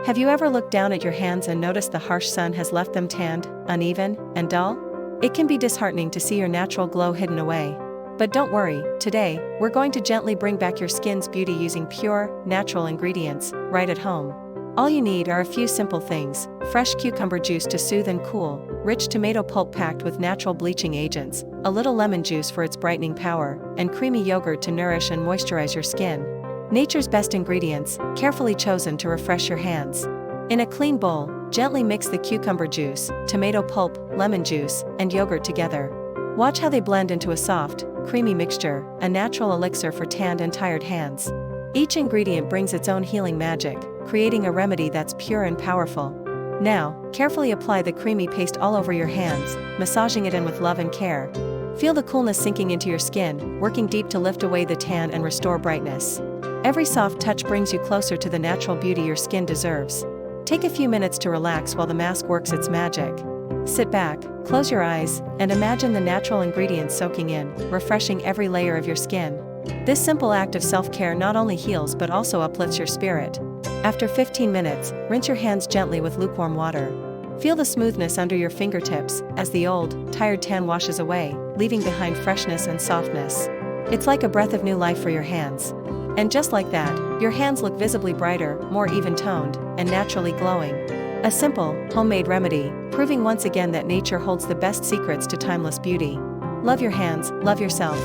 Have you ever looked down at your hands and noticed the harsh sun has left them tanned, uneven, and dull? It can be disheartening to see your natural glow hidden away. But don't worry, today, we're going to gently bring back your skin's beauty using pure, natural ingredients, right at home. All you need are a few simple things: fresh cucumber juice to soothe and cool, rich tomato pulp packed with natural bleaching agents, a little lemon juice for its brightening power, and creamy yogurt to nourish and moisturize your skin. Nature's best ingredients, carefully chosen to refresh your hands. In a clean bowl, gently mix the cucumber juice, tomato pulp, lemon juice, and yogurt together. Watch how they blend into a soft, creamy mixture, a natural elixir for tanned and tired hands. Each ingredient brings its own healing magic, creating a remedy that's pure and powerful. Now, carefully apply the creamy paste all over your hands, massaging it in with love and care. Feel the coolness sinking into your skin, working deep to lift away the tan and restore brightness. Every soft touch brings you closer to the natural beauty your skin deserves. Take a few minutes to relax while the mask works its magic. Sit back, close your eyes, and imagine the natural ingredients soaking in, refreshing every layer of your skin. This simple act of self-care not only heals but also uplifts your spirit. After 15 minutes, rinse your hands gently with lukewarm water. Feel the smoothness under your fingertips as the old, tired tan washes away, leaving behind freshness and softness. It's like a breath of new life for your hands. And just like that, your hands look visibly brighter, more even-toned, and naturally glowing. A simple, homemade remedy, proving once again that nature holds the best secrets to timeless beauty. Love your hands, love yourself,